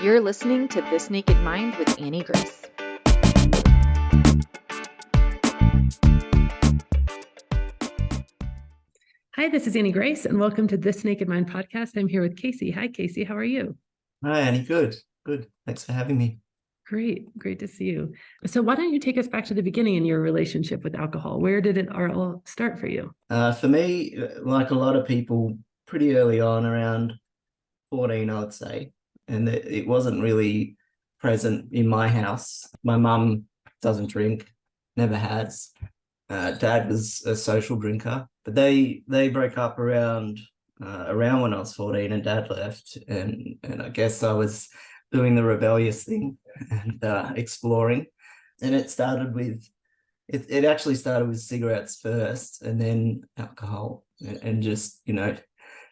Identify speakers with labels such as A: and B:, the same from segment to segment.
A: You're listening to This Naked Mind with Annie Grace.
B: Hi, this is Annie Grace, and welcome to This Naked Mind podcast. I'm here with Casey. Hi, Casey. How are you?
C: Hi, Annie. Good. Thanks for having me.
B: Great to see you. So why don't you take us back to the beginning in your relationship with alcohol? Where did it all start for you?
C: For me, like a lot of people, pretty early on, around 14, I would say, and it wasn't really present in my house. My mum doesn't drink, never has. Dad was a social drinker, but they broke up around when I was 14, and Dad left, and I guess I was doing the rebellious thing and exploring, and it started with it actually started with cigarettes first, and then alcohol, and just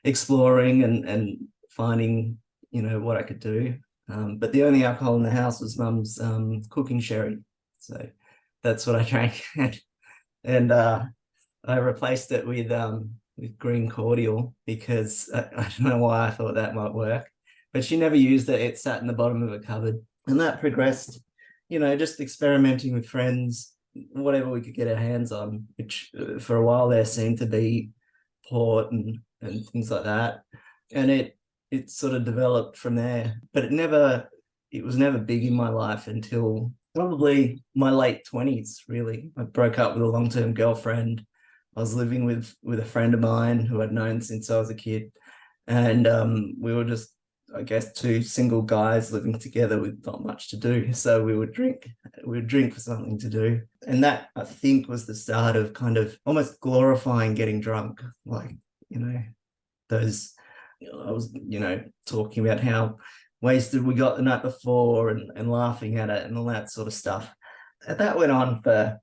C: exploring and finding what I could do. But the only alcohol in the house was Mum's cooking sherry, so that's what I drank. And I replaced it with green cordial because I don't know why I thought that might work, but she never used it. It sat in the bottom of a cupboard, and that progressed, just experimenting with friends, whatever we could get our hands on, which for a while there seemed to be port and things like that. And it sort of developed from there, but it was never big in my life until probably my late 20s, really. I broke up with a long-term girlfriend. I was living with a friend of mine who I'd known since I was a kid. And we were just, I guess, two single guys living together with not much to do. So we would drink for something to do. And that, I think, was the start of kind of almost glorifying getting drunk. Like, those, I was, talking about how wasted we got the night before and laughing at it and all that sort of stuff. And that went on for,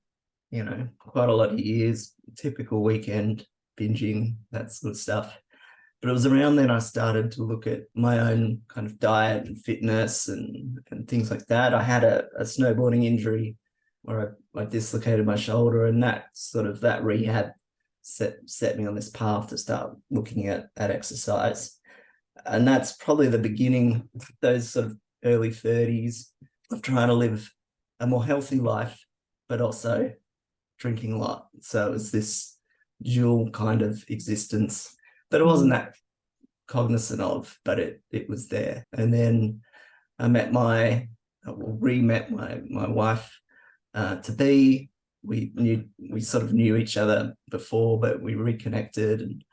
C: quite a lot of years, typical weekend binging, that sort of stuff. But it was around then I started to look at my own kind of diet and fitness and things like that. I had a snowboarding injury where I dislocated my shoulder, and that rehab set me on this path to start looking at exercise. And that's probably the beginning, those sort of early 30s, of trying to live a more healthy life, but also drinking a lot. So it was this dual kind of existence that I wasn't that cognizant of, but it was there. And then I re-met my wife to be. We sort of knew each other before, but we reconnected, and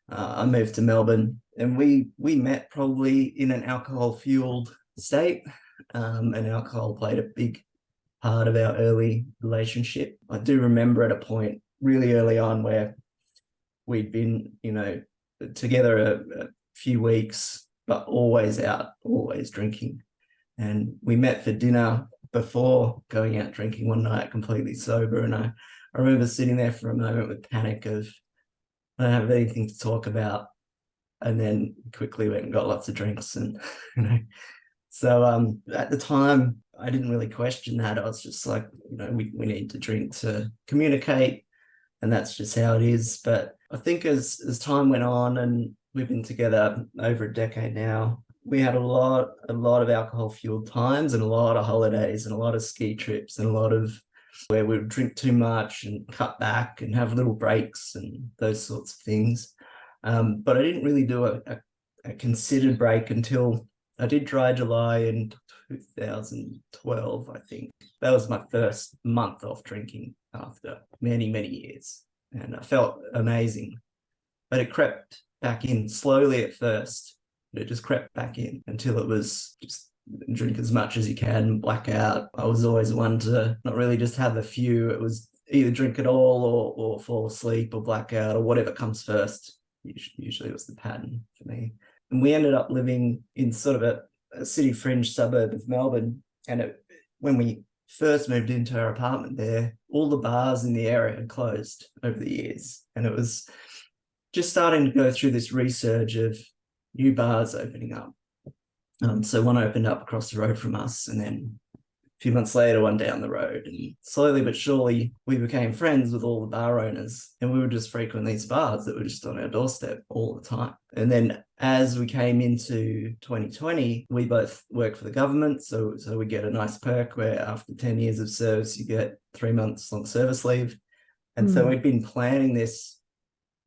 C: I moved to Melbourne, and we met probably in an alcohol-fueled state, and alcohol played a big part of our early relationship. I do remember at a point really early on where we'd been, together a few weeks, but always out, always drinking. And we met for dinner before going out drinking one night, completely sober. And I remember sitting there for a moment with panic of, I don't have anything to talk about, and then quickly went and got lots of drinks. And so at the time I didn't really question that. I was just like, we need to drink to communicate, and that's just how it is. But I think as time went on, and we've been together over a decade now, we had a lot of alcohol fueled times, and a lot of holidays, and a lot of ski trips, and a lot of where we would drink too much and cut back and have little breaks and those sorts of things. But I didn't really do a considered break until I did Dry July in 2012, I think. That was my first month off drinking after many, many years. And I felt amazing. But it crept back in slowly at first. It just crept back in until it was just drink as much as you can, black out. I was always one to not really just have a few. It was either drink it all or fall asleep or black out or whatever comes first. Usually it was the pattern for me. And we ended up living in sort of a city fringe suburb of Melbourne. And when we first moved into our apartment there, all the bars in the area had closed over the years. And it was just starting to go through this resurge of new bars opening up. So one opened up across the road from us, and then few months later, one down the road. And slowly but surely, we became friends with all the bar owners, and we would just frequent these bars that were just on our doorstep all the time. And then as we came into 2020, we both work for the government. So we get a nice perk where after 10 years of service, you get 3 months long service leave. And so we'd been planning this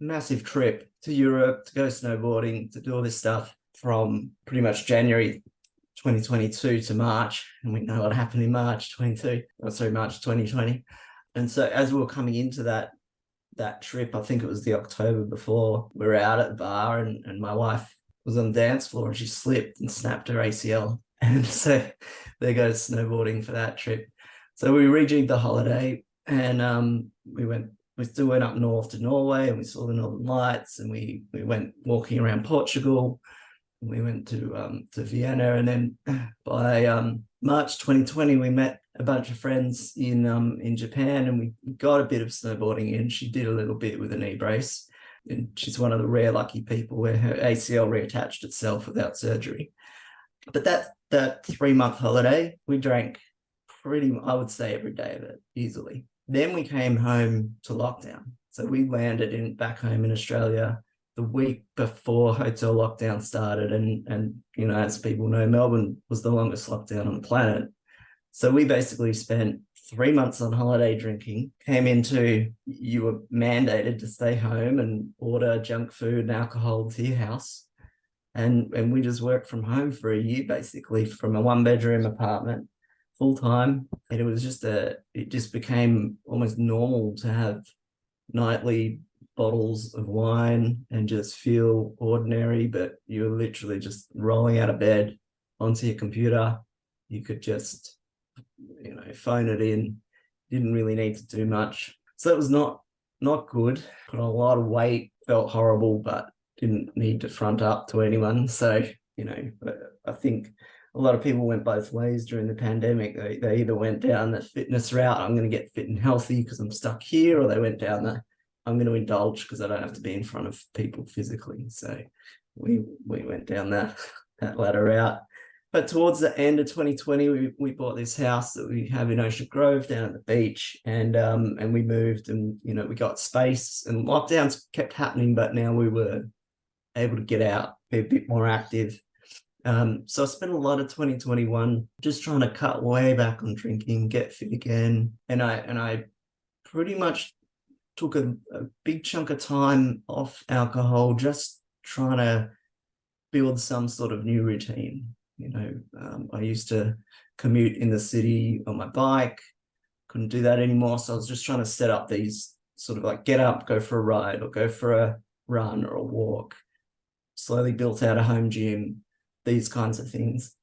C: massive trip to Europe to go snowboarding, to do all this stuff from pretty much January 2022 to March. And we know what happened in March 2020. And so as we were coming into that trip, I think it was the October before, we were out at the bar, and my wife was on the dance floor and she slipped and snapped her ACL. And so they go snowboarding for that trip. So we rejigged the holiday, and we still went up north to Norway, and we saw the Northern Lights, and we went walking around Portugal. We went to Vienna, and then by March 2020, we met a bunch of friends in Japan, and we got a bit of snowboarding in. She did a little bit with a knee brace, and she's one of the rare lucky people where her ACL reattached itself without surgery. But that 3-month holiday, we drank I would say every day of it, easily. Then we came home to lockdown. So we landed back home in Australia the week before hotel lockdown started. And as people know, Melbourne was the longest lockdown on the planet. So we basically spent 3 months on holiday drinking, you were mandated to stay home and order junk food and alcohol to your house. And we just worked from home for a year, basically, from a 1-bedroom apartment, full time. And it just became almost normal to have nightly bottles of wine and just feel ordinary, but you were literally just rolling out of bed onto your computer. You could just, phone it in. Didn't really need to do much. So it was not good. Put on a lot of weight, felt horrible, but didn't need to front up to anyone. So, I think a lot of people went both ways during the pandemic. They either went down the fitness route, I'm going to get fit and healthy because I'm stuck here, or they went down I'm going to indulge because I don't have to be in front of people physically. So we went down that latter route. But towards the end of 2020, we bought this house that we have in Ocean Grove down at the beach, and we moved, and we got space, and lockdowns kept happening, but now we were able to get out, be a bit more active. So I spent a lot of 2021 just trying to cut way back on drinking, get fit again, and I pretty much took a big chunk of time off alcohol, just trying to build some sort of new routine. I used to commute in the city on my bike, couldn't do that anymore. So I was just trying to set up these sort of like get up, go for a ride, or go for a run or a walk. Slowly built out a home gym, these kinds of things.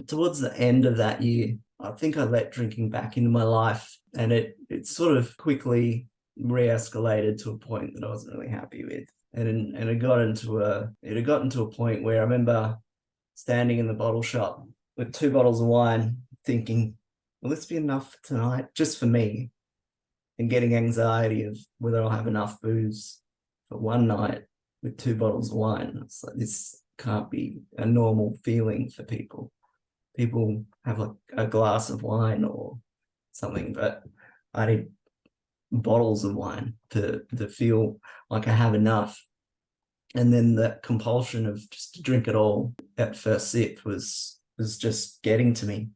C: Towards the end of that year, I think I let drinking back into my life, and it sort of quickly re-escalated to a point that I wasn't really happy with. And it got into a point where I remember standing in the bottle shop with 2 bottles of wine, thinking, will this be enough for tonight, just for me? And getting anxiety of whether I'll have enough booze for one night with 2 bottles of wine. It's like, this can't be a normal feeling for people. People have like a glass of wine or something, but I need bottles of wine to feel like I have enough. And then the compulsion of just to drink it all at first sip was just getting to me.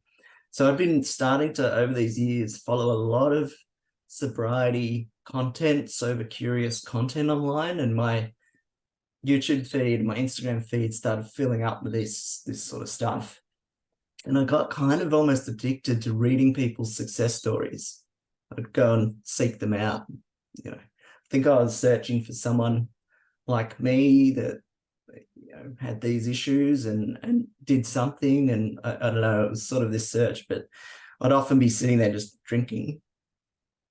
C: So I've been starting to, over these years, follow a lot of sobriety content, sober curious content online, and my YouTube feed, my Instagram feed started filling up with this sort of stuff. And I got kind of almost addicted to reading people's success stories. I'd go and seek them out. I think I was searching for someone like me that had these issues and did something, and I don't know, it was sort of this search. But I'd often be sitting there just drinking,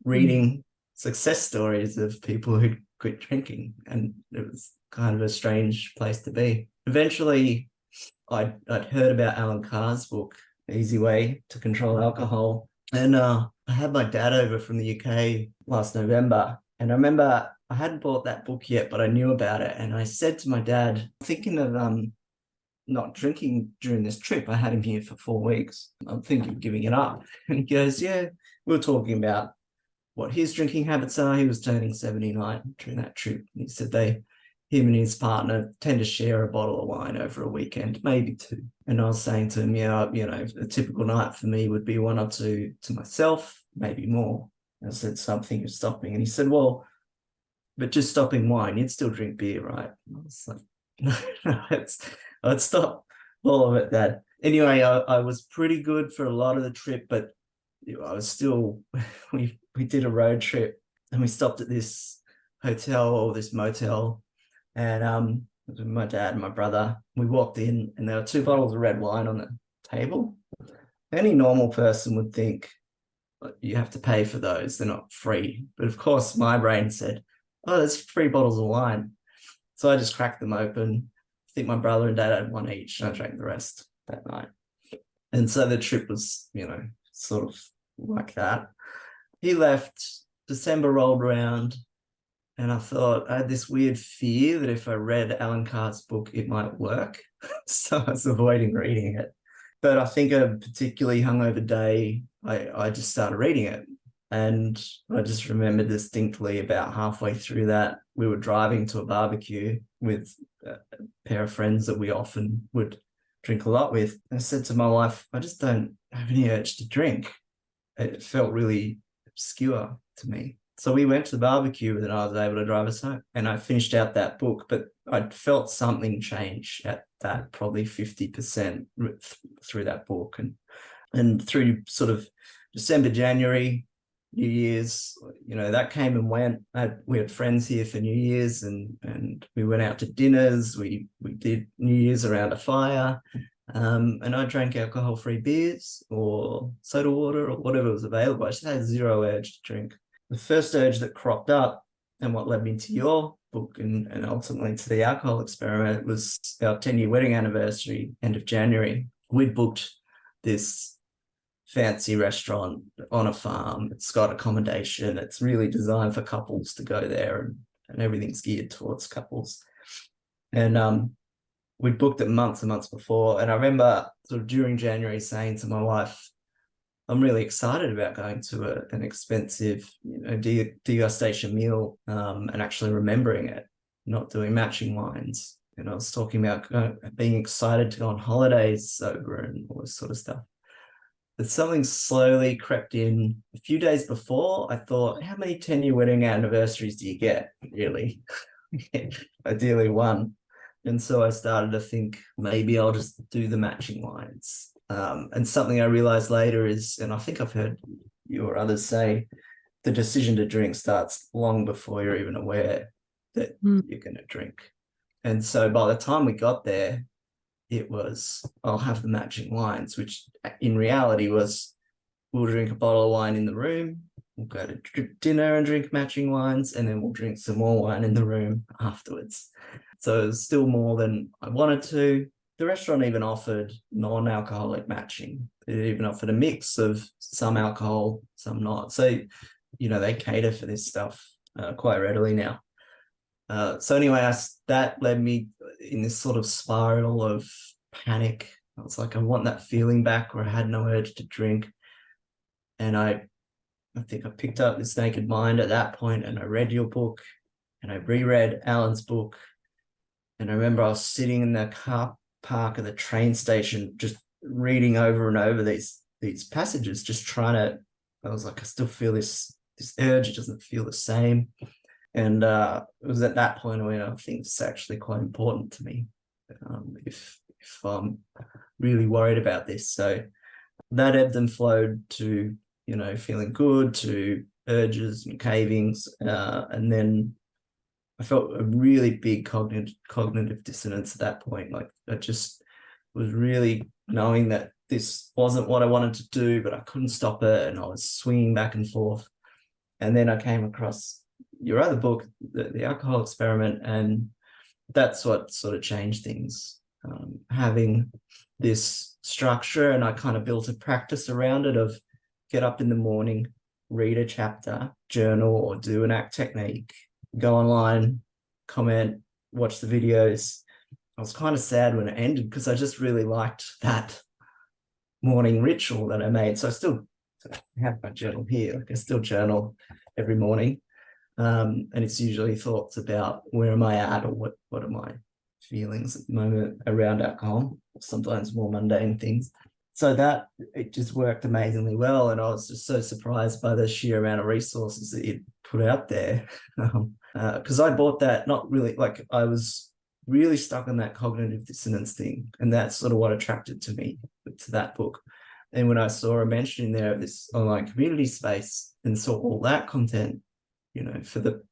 C: reading success stories of people who'd quit drinking, and it was kind of a strange place to be. Eventually I'd heard about Alan Carr's book, Easy Way to Control Alcohol, and I had my dad over from the UK last November, and I remember I hadn't bought that book yet, but I knew about it. And I said to my dad, I'm thinking of not drinking during this trip. I had him here for 4 weeks. I'm thinking of giving it up. And he goes, yeah, we were talking about what his drinking habits are. He was turning 79 during that trip. He said him and his partner tend to share a bottle of wine over a weekend, maybe two. And I was saying to him, yeah, a typical night for me would be 1 or 2 to myself, maybe more. I said, something is stopping. And he said, well, but just stopping wine, you'd still drink beer, right? And I was like, no, I'd stop all of it, Dad. Anyway, I was pretty good for a lot of the trip, but I was still, we did a road trip and we stopped at this hotel or this motel, and my dad and my brother, we walked in and there were 2 bottles of red wine on the table. Any normal person would think you have to pay for those, they're not free. But of course my brain said, oh, there's 3 bottles of wine. So I just cracked them open. I think my brother and dad had 1 each, and I drank the rest that night. And so the trip was, sort of like that. He left, December rolled around, and I thought, I had this weird fear that if I read Alan Carr's book, it might work. So I was avoiding reading it. But I think a particularly hungover day, I just started reading it. And I just remember distinctly about halfway through that, we were driving to a barbecue with a pair of friends that we often would drink a lot with. And I said to my wife, I just don't have any urge to drink. It felt really obscure to me. So we went to the barbecue and I was able to drive us home. And I finished out that book, but I felt something change at that probably 50% through that book. And through sort of December, January, New Year's, that came and went. We had friends here for New Year's, and we went out to dinners. We did New Year's around a fire, and I drank alcohol-free beers or soda water or whatever was available. I just had zero urge to drink. The first urge that cropped up, and what led me to your book and ultimately to the alcohol experiment, was our 10-year wedding anniversary, end of January. We'd booked this fancy restaurant on a farm. It's got accommodation. It's really designed for couples to go there, and everything's geared towards couples. And we booked it months and months before. And I remember sort of during January saying to my wife, I'm really excited about going to an expensive, degustation meal, and actually remembering it, not doing matching wines. And I was talking about being excited to go on holidays sober and all this sort of stuff. But something slowly crept in. A few days before, I thought, how many 10-year wedding anniversaries do you get, really? Ideally 1. And so I started to think, maybe I'll just do the matching wines. And something I realized later is, and I think I've heard you or others say, the decision to drink starts long before you're even aware that you're going to drink. And so by the time we got there, it was, I'll have the matching wines, which in reality was, we'll drink a bottle of wine in the room, we'll go to dinner and drink matching wines, and then we'll drink some more wine in the room afterwards. So it was still more than I wanted to. The restaurant even offered non-alcoholic matching. It even offered a mix of some alcohol, some not. So, they cater for this stuff quite readily now. So anyway, that led me in this sort of spiral of panic. I was like, I want that feeling back where I had no urge to drink. And I think I picked up This Naked Mind at that point, and I read your book, and I reread Alan's book. And I remember I was sitting in the car park at the train station, just reading over and over these passages, just trying to, I was like, I still feel this urge. It doesn't feel the same. And it was at that point when I think it's actually quite important to me, if I'm really worried about this. So that ebbed and flowed to, feeling good, to urges and cravings. And then I felt a really big cognitive dissonance at that point. Like I just was really knowing that this wasn't what I wanted to do, but I couldn't stop it. And I was swinging back and forth. And then I came across your other book, the Alcohol Experiment, and that's what sort of changed things. Having this structure, and I kind of built a practice around it of get up in the morning, read a chapter, journal, or do an ACT technique, go online, comment, watch the videos. I was kind of sad when it ended because I just really liked that morning ritual that I made. So I still have my journal here. Like I still journal every morning. And it's usually thoughts about where am I at, or what are my feelings at the moment around alcohol, sometimes more mundane things. So that it just worked amazingly well. And I was just so surprised by the sheer amount of resources that you put out there. Because I bought that not really, like I was really stuck on that cognitive dissonance thing. And that's sort of what attracted to me to that book. And when I saw a mention in there of this online community space and saw all that content, you know, for the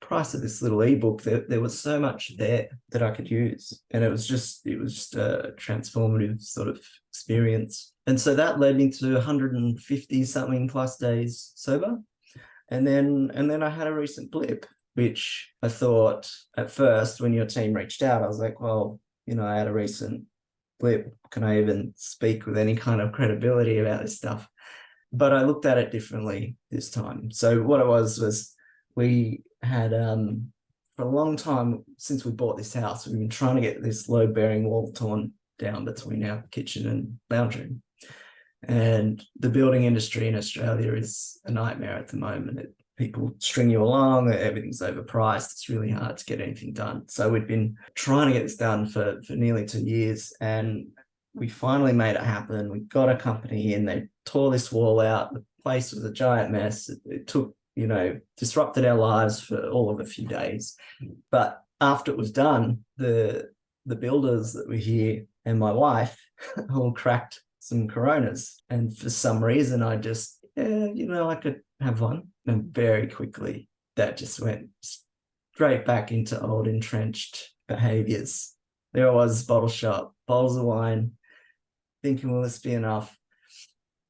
C: price of this little ebook, there was so much there that I could use. And it was just a transformative sort of experience. And so that led me to 150 something plus days sober. And then I had a recent blip, which I thought at first when your team reached out, I was like, well, you know, I had a recent blip. Can I even speak with any kind of credibility about this stuff? But I looked at it differently this time. So what it was we had, for a long time since we bought this house, we've been trying to get this load-bearing wall torn down between our kitchen and lounge room. And the building industry in Australia is a nightmare at the moment. People string you along, everything's overpriced. It's really hard to get anything done. So we'd been trying to get this done for nearly 2 years, and we finally made it happen. We got a company in, they tore this wall out. The place was a giant mess. It took, you know, disrupted our lives for all of a few days. But after it was done, the builders that were here and my wife all cracked some Coronas. And for some reason, I just, I could have one. And very quickly, that just went straight back into old entrenched behaviors. There I was, bottle shop, bottles of wine, thinking, will this be enough?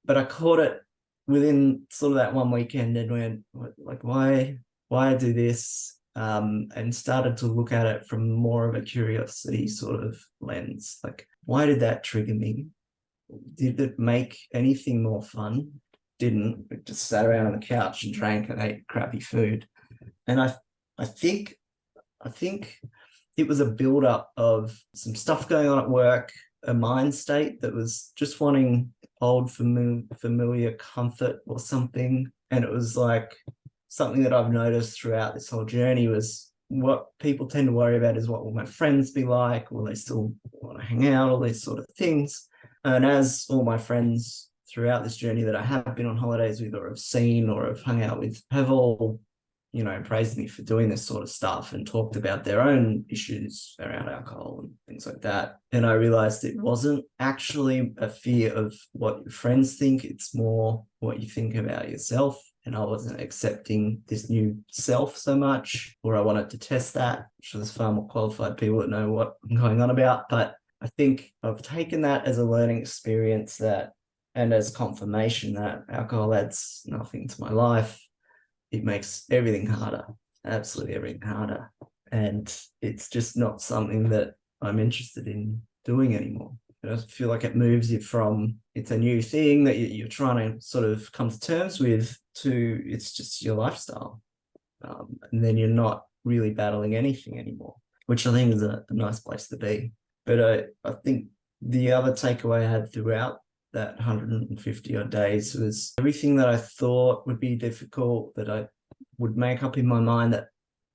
C: But I caught it within sort of that one weekend and went, like, why do this? And started to look at it from more of a curiosity sort of lens. Like, why did that trigger me? Did it make anything more fun? Didn't. It just sat around on the couch and drank and ate crappy food. And I think it was a build-up of some stuff going on at work, a mind state that was just wanting old familiar comfort or something. And it was like something that I've noticed throughout this whole journey was what people tend to worry about is what will my friends be like? Will they still want to hang out? All these sort of things. And as all my friends throughout this journey that I have been on holidays with or have seen or have hung out with have all, you know, praised me for doing this sort of stuff and talked about their own issues around alcohol and things like that. And I realized it wasn't actually a fear of what your friends think. It's more what you think about yourself. And I wasn't accepting this new self so much, or I wanted to test that. I'm sure there's far more qualified people that know what I'm going on about. But I think I've taken that as a learning experience and as confirmation that alcohol adds nothing to my life. It makes everything harder, absolutely everything harder. And it's just not something that I'm interested in doing anymore. I feel like it moves you from, it's a new thing that you're trying to sort of come to terms with, to it's just your lifestyle. And then you're not really battling anything anymore, which I think is a nice place to be. But I think the other takeaway I had throughout that 150 odd days was everything that I thought would be difficult, that I would make up in my mind that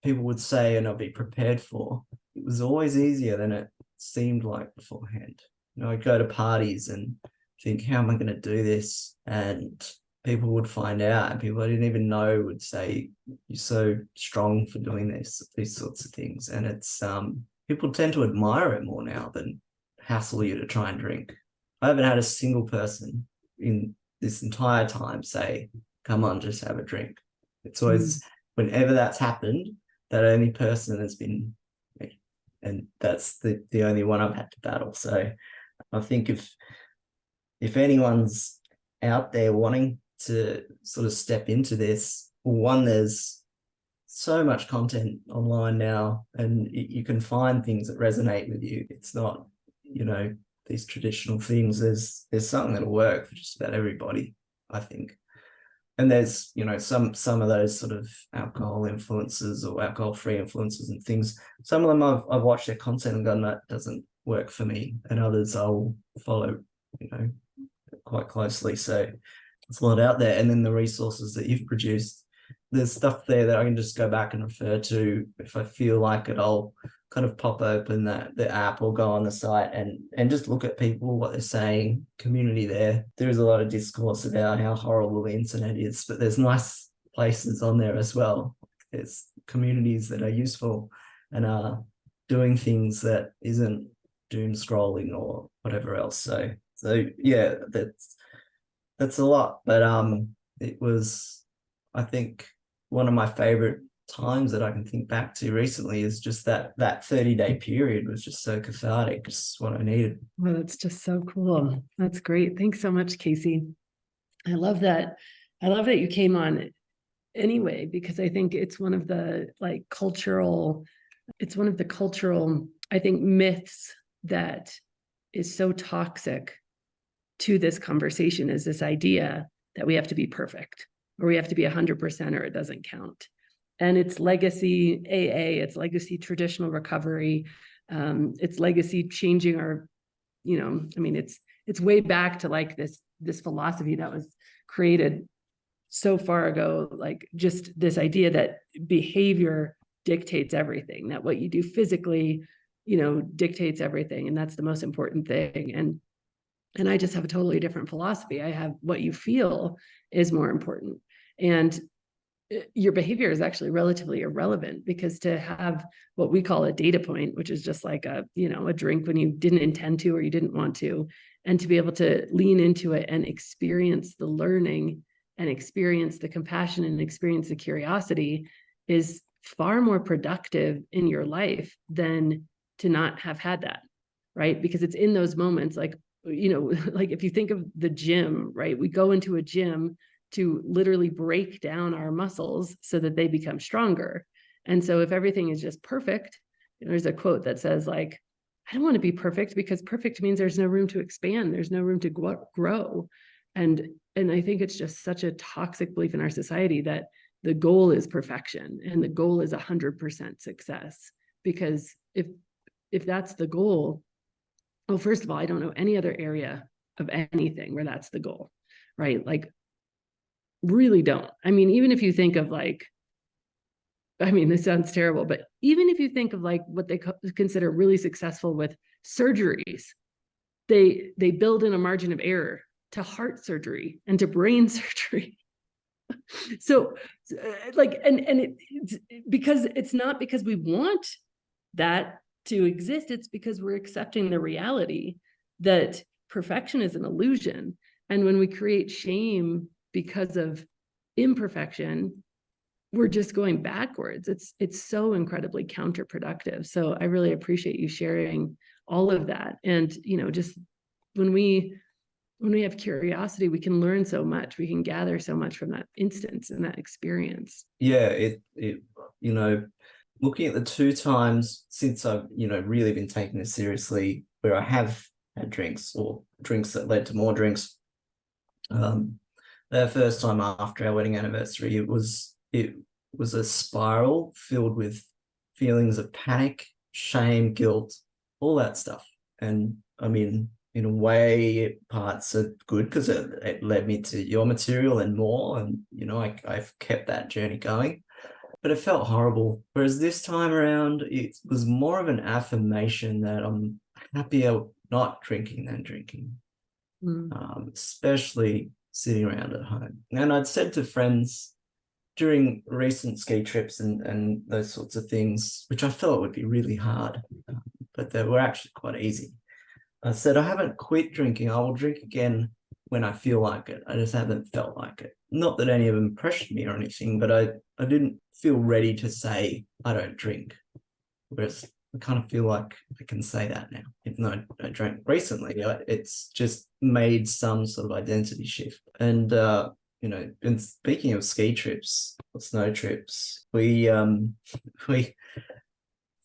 C: people would say and I'd be prepared for. It was always easier than it seemed like beforehand. You know, I'd go to parties and think, how am I going to do this? And people would find out, and people I didn't even know would say, you're so strong for doing this, these sorts of things. And it's people tend to admire it more now than hassle you to try and drink. I haven't had a single person in this entire time say, come on, just have a drink. It's always, whenever that's happened, that only person has been me. And that's the only one I've had to battle. So I think if anyone's out there wanting to sort of step into this, one, there's so much content online now, and you can find things that resonate with you. It's not, you know, these traditional things. There's something that'll work for just about everybody, I think. And there's, you know, some of those sort of alcohol influences or alcohol-free influences and things. Some of them I've watched their content and gone, that doesn't work for me, and others I'll follow, you know, quite closely. So it's a lot out there. And then the resources that you've produced, there's stuff there that I can just go back and refer to if I feel like it. I'll kind of pop open the app or go on the site and just look at people, what they're saying, community there. There is a lot of discourse about how horrible the internet is, but there's nice places on there as well. There's communities that are useful and are doing things that isn't doom scrolling or whatever else. So yeah, that's a lot. But it was, I think, one of my favorite times that I can think back to recently is just that 30-day period was just so cathartic, just what I needed.
B: Well, that's just so cool. That's great. Thanks so much, Casey. I love that. I love that you came on anyway, because I think it's one of the cultural, I think, myths that is so toxic to this conversation, is this idea that we have to be perfect or we have to be 100% or it doesn't count. And it's legacy AA, it's legacy traditional recovery, it's legacy changing our, it's way back to like this philosophy that was created so far ago, like just this idea that behavior dictates everything, that what you do physically, dictates everything. And that's the most important thing. And I just have a totally different philosophy. I have what you feel is more important. And your behavior is actually relatively irrelevant, because to have what we call a data point, which is just like a drink when you didn't intend to or you didn't want to, and to be able to lean into it and experience the learning and experience the compassion and experience the curiosity is far more productive in your life than to not have had that, right? Because it's in those moments, like if you think of the gym, right? We go into a gym to literally break down our muscles so that they become stronger. And so if everything is just perfect, there's a quote that says, like, I don't want to be perfect, because perfect means there's no room to expand. There's no room to grow. And I think it's just such a toxic belief in our society that the goal is perfection and the goal is 100% success. Because if that's the goal, well, first of all, I don't know any other area of anything where that's the goal, right? Like, really don't. I mean, even if you think of this sounds terrible, but even if you think of like what they consider really successful with surgeries, they build in a margin of error to heart surgery and to brain surgery. So it's because it's not because we want that to exist, it's because we're accepting the reality that perfection is an illusion. And when we create shame because of imperfection, we're just going backwards. It's so incredibly counterproductive. So I really appreciate you sharing all of that. And just when we have curiosity, we can learn so much. We can gather so much from that instance and that experience.
C: Yeah, it looking at the 2 times since I've really been taking this seriously, where I have had drinks or drinks that led to more drinks. The first time after our wedding anniversary, it was a spiral filled with feelings of panic, shame, guilt, all that stuff. And I mean, in a way, parts are good because it led me to your material and more. And, I've kept that journey going. But it felt horrible. Whereas this time around, it was more of an affirmation that I'm happier not drinking than drinking, especially sitting around at home. And I'd said to friends during recent ski trips and those sorts of things, which I felt would be really hard, but they were actually quite easy. I said, I haven't quit drinking. I will drink again when I feel like it. I just haven't felt like it. Not that any of them pressured me or anything, but I didn't feel ready to say I don't drink. Whereas I kind of feel like I can say that now, even though I drank recently. It's just made some sort of identity shift. And and speaking of ski trips or snow trips, we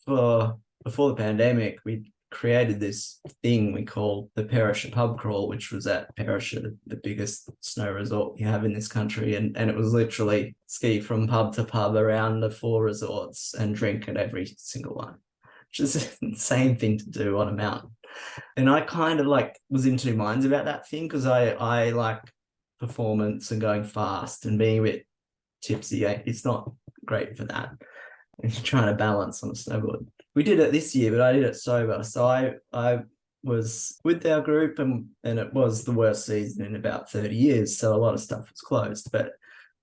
C: before the pandemic, we created this thing we call the Perisher pub crawl, which was at Perisher, the biggest snow resort you have in this country. And it was literally ski from pub to pub around the 4 resorts and drink at every single one, which is an insane thing to do on a mountain. And I kind of like was in two minds about that thing, because I like performance and going fast, and being a bit tipsy, it's not great for that. And you're trying to balance on a snowboard. We did it this year, but I did it sober. So I was with our group, and it was the worst season in about 30 years. So a lot of stuff was closed, but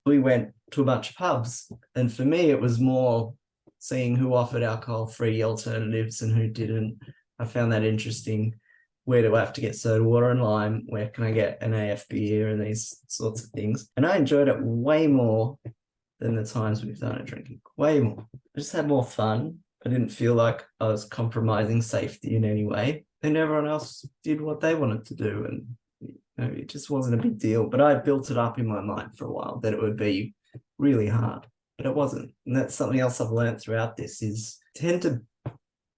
C: we went to a bunch of pubs. And for me, it was more seeing who offered alcohol-free alternatives and who didn't. I found that interesting. Where do I have to get soda water and lime? Where can I get an AF beer and these sorts of things? And I enjoyed it way more than the times we've done it drinking. Way more. I just had more fun. I didn't feel like I was compromising safety in any way. And everyone else did what they wanted to do. And it just wasn't a big deal. But I built it up in my mind for a while that it would be really hard. But it wasn't. And that's something else I've learned throughout this, is tend to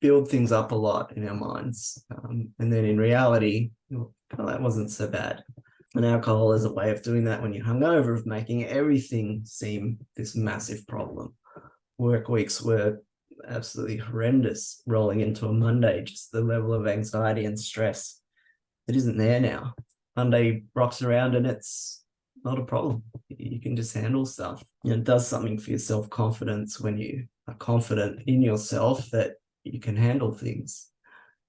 C: build things up a lot in our minds. And then in reality, that wasn't so bad. And alcohol is a way of doing that when you're hungover, of making everything seem this massive problem. Work weeks were absolutely horrendous rolling into a Monday, just the level of anxiety and stress that isn't there now. Monday rocks around and it's not a problem. You can just handle stuff. It does something for your self-confidence when you are confident in yourself that you can handle things.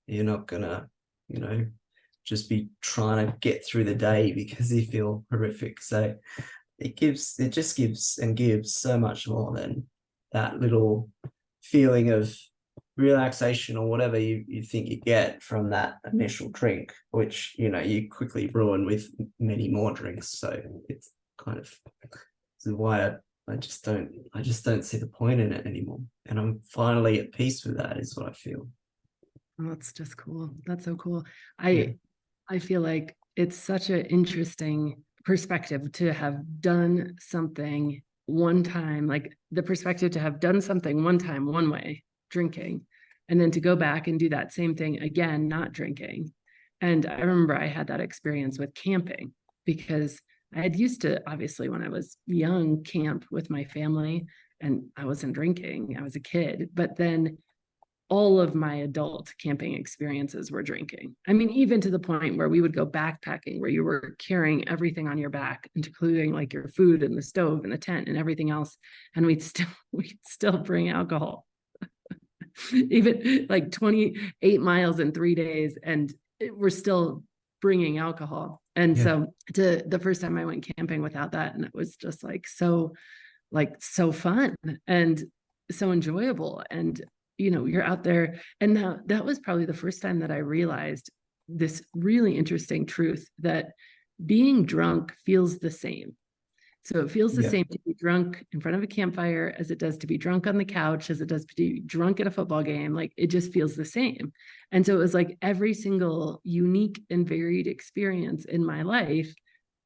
C: You're not gonna, just be trying to get through the day because you feel horrific. So it just gives so much more than that little feeling of relaxation or whatever you think you get from that initial drink, which you quickly ruin with many more drinks. So it's kind of why I just don't see the point in it anymore. And I'm finally at peace with that, is what I feel.
B: Oh, that's just cool. That's so cool. I feel like it's such an interesting perspective to have done something one time, like the perspective to have done something one time, one way, drinking, and then to go back and do that same thing again, not drinking. And I remember I had that experience with camping, because I had used to, obviously, when I was young, camp with my family, and I wasn't drinking. I was a kid, but then all of my adult camping experiences were drinking. I mean, even to the point where we would go backpacking, where you were carrying everything on your back, including like your food and the stove and the tent and everything else. And we'd still bring alcohol, even like 28 miles in 3 days. And we're still bringing alcohol. And so the first time I went camping without that, and it was just so fun and so enjoyable. And you're out there. And now that was probably the first time that I realized this really interesting truth, that being drunk feels the same. So it feels the same to be drunk in front of a campfire as it does to be drunk on the couch, as it does to be drunk at a football game. Like, it just feels the same. And so it was like every single unique and varied experience in my life,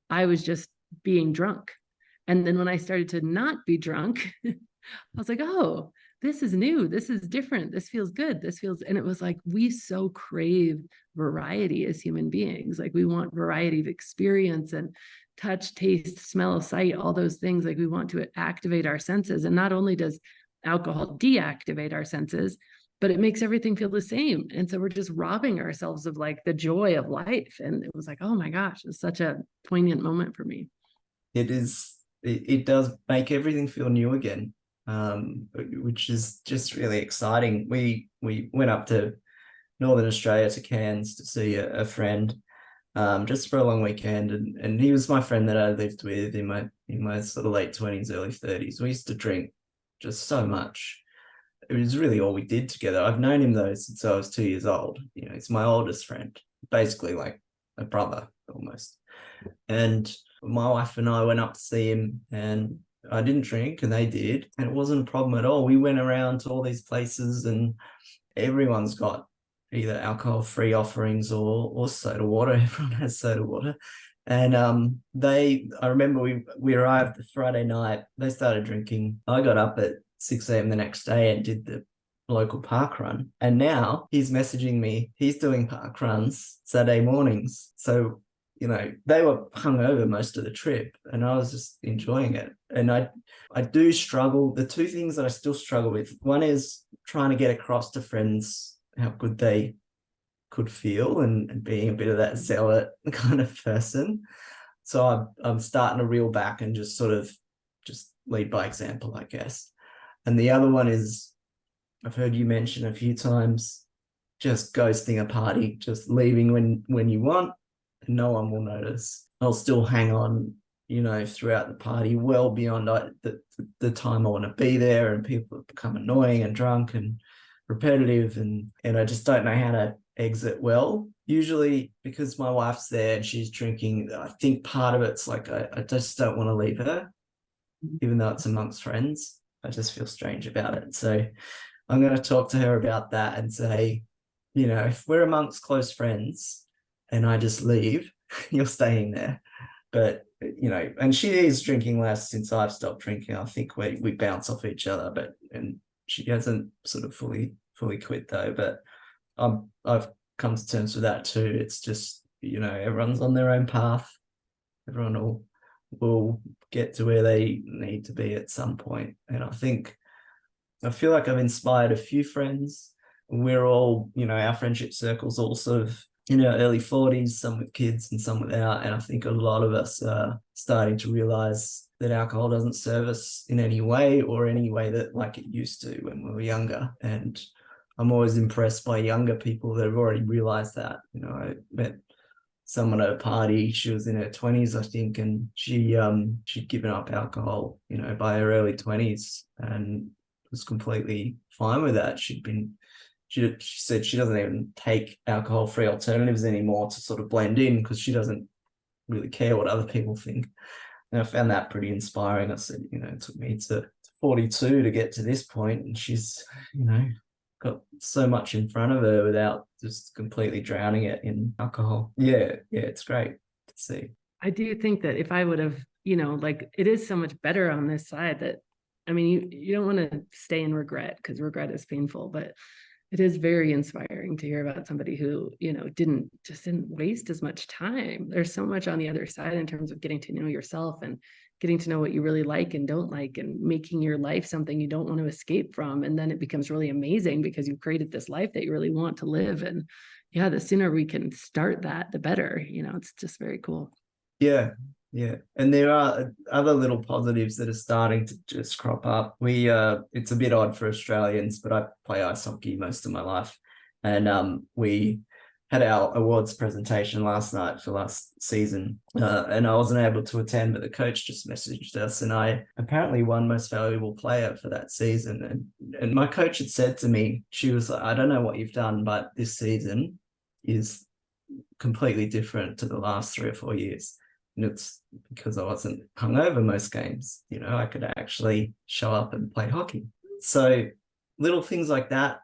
B: I was just being drunk. And then when I started to not be drunk, I was like, oh, this is new. This is different. This feels good. And it was like, we so crave variety as human beings. Like, we want variety of experience and touch, taste, smell, sight, all those things. Like, we want to activate our senses. And not only does alcohol deactivate our senses, but it makes everything feel the same. And so we're just robbing ourselves of like the joy of life. And it was like, oh my gosh, it's such a poignant moment for me.
C: It is. It does make everything feel new again. Which is just really exciting. We went up to Northern Australia, to Cairns, to see a friend, just for a long weekend, and he was my friend that I lived with in my sort of late 20s, early 30s. We used to drink just so much. It was really all we did together. I've known him though since I was 2 years old. He's my oldest friend, basically like a brother almost. And my wife and I went up to see him, and I didn't drink and they did, and it wasn't a problem at all. We went around to all these places and everyone's got either alcohol-free offerings or soda water. Everyone has soda water. And I remember we arrived the Friday night, they started drinking. I got up at 6 a.m. the next day and did the local park run. And now he's messaging me, he's doing park runs Saturday mornings. So, you know, they were hungover most of the trip and I was just enjoying it. And I do struggle. The two things that I still struggle with, one is trying to get across to friends how good they could feel and being a bit of that zealot kind of person. So I'm starting to reel back and just sort of just lead by example, I guess. And the other one is, I've heard you mention a few times, just ghosting a party, just leaving when you want, and no one will notice. I'll still hang on, you know, throughout the party, well beyond the time I want to be there, and people have become annoying and drunk and repetitive, and I just don't know how to exit well. Usually because my wife's there and she's drinking, I think part of it's like I just don't want to leave her, even though it's amongst friends. I just feel strange about it. So I'm going to talk to her about that and say, you know, if we're amongst close friends and I just leave, you're staying there. But, you know, and she is drinking less since I've stopped drinking. I think we bounce off each other, and she hasn't sort of fully quit though. But I've come to terms with that too. It's just, you know, everyone's on their own path. Everyone will get to where they need to be at some point. And I feel like I've inspired a few friends. We're all, you know, our friendship circle's all sort of in our early 40s, some with kids and some without. And I think a lot of us are starting to realize that alcohol doesn't serve us in any way, or any way that like it used to when we were younger. And I'm always impressed by younger people that have already realized that. You know, I met someone at a party, she was in her 20s, I think, and she'd given up alcohol, you know, by her early 20s and was completely fine with that. She said she doesn't even take alcohol-free alternatives anymore to sort of blend in, because she doesn't really care what other people think. And I found that pretty inspiring. I said, you know, it took me to 42 to get to this point, and she's, you know, got so much in front of her without just completely drowning it in alcohol. Yeah, it's great to see.
B: I do think that if I would have, you know, like, it is so much better on this side that, I mean, you don't want to stay in regret, because regret is painful, but it is very inspiring to hear about somebody who, you know, didn't waste as much time. There's so much on the other side in terms of getting to know yourself and getting to know what you really like and don't like, and making your life something you don't want to escape from. And then it becomes really amazing because you've created this life that you really want to live. And yeah, the sooner we can start that, the better. You know, it's just very cool.
C: Yeah. And there are other little positives that are starting to just crop up. It's a bit odd for Australians, but I play ice hockey most of my life. And we had our awards presentation last night for last season, and I wasn't able to attend, but the coach just messaged us, and I apparently won most valuable player for that season. And my coach had said to me, she was like, I don't know what you've done, but this season is completely different to the last 3 or 4 years. And it's because I wasn't hungover most games. You know, I could actually show up and play hockey. So little things like that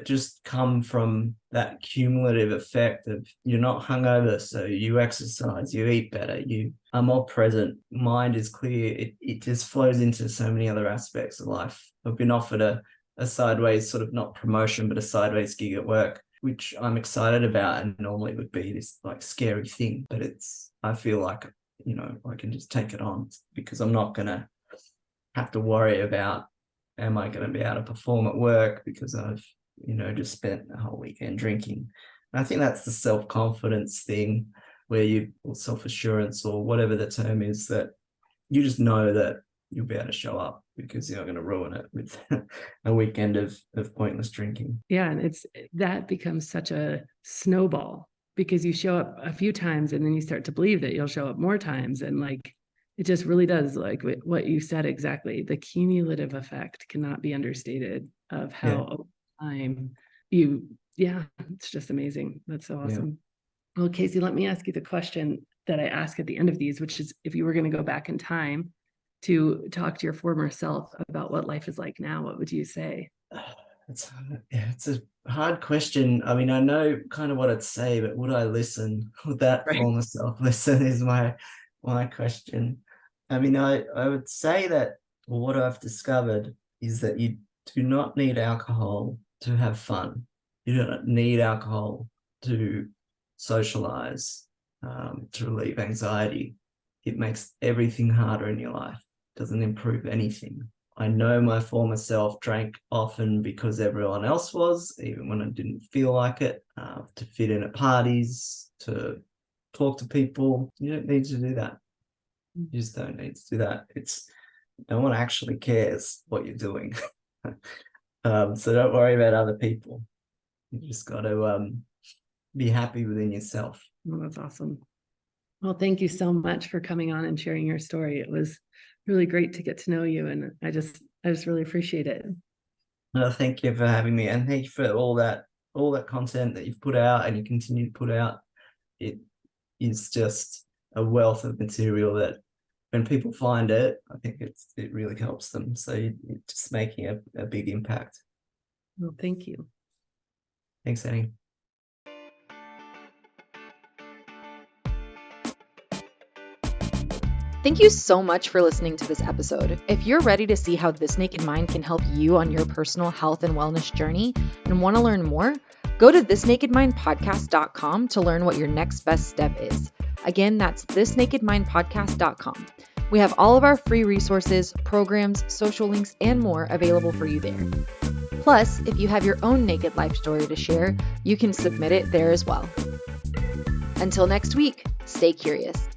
C: just come from that cumulative effect of you're not hungover, so you exercise, you eat better, you are more present, mind is clear. It just flows into so many other aspects of life. I've been offered a sideways, sort of not promotion, but a sideways gig at work, which I'm excited about, and normally would be this like scary thing, but I feel like, you know, I can just take it on, because I'm not going to have to worry about, am I going to be able to perform at work because I've, you know, just spent a whole weekend drinking. And I think that's the self-confidence thing, or self-assurance, or whatever the term is, that you just know that you'll be able to show up because you're not going to ruin it with a weekend of pointless drinking.
B: Yeah. And that becomes such a snowball, because you show up a few times and then you start to believe that you'll show up more times. And like, it just really does, like what you said exactly. The cumulative effect cannot be understated of how over time it's just amazing. That's so awesome. Yeah. Well, Casey, let me ask you the question that I ask at the end of these, which is, if you were going to go back in time to talk to your former self about what life is like now, what would you say?
C: It's a hard question. I mean, I know kind of what I'd say, but would I listen? Would that former self listen is my question. I mean, I would say that what I've discovered is that do not need alcohol to have fun. You don't need alcohol to socialize, to relieve anxiety. It makes everything harder in your life. It doesn't improve anything. I know my former self drank often because everyone else was, even when I didn't feel like it, to fit in at parties, to talk to people. You don't need to do that. You just don't need to do that. No one actually cares what you're doing. So don't worry about other people. You just got to be happy within yourself.
B: Well, that's awesome. Well, thank you so much for coming on and sharing your story. It was really great to get to know you, and I just really appreciate it.
C: No, thank you for having me, and thank you for all that content that you've put out and you continue to put out. It is just a wealth of material that when people find it, I think it really helps them. So you're just making a big impact.
B: Well, thank you.
C: Thanks, Annie.
A: Thank you so much for listening to this episode. If you're ready to see how This Naked Mind can help you on your personal health and wellness journey and want to learn more, go to thisnakedmindpodcast.com to learn what your next best step is. Again, that's thisnakedmindpodcast.com. We have all of our free resources, programs, social links, and more available for you there. Plus, if you have your own naked life story to share, you can submit it there as well. Until next week, stay curious.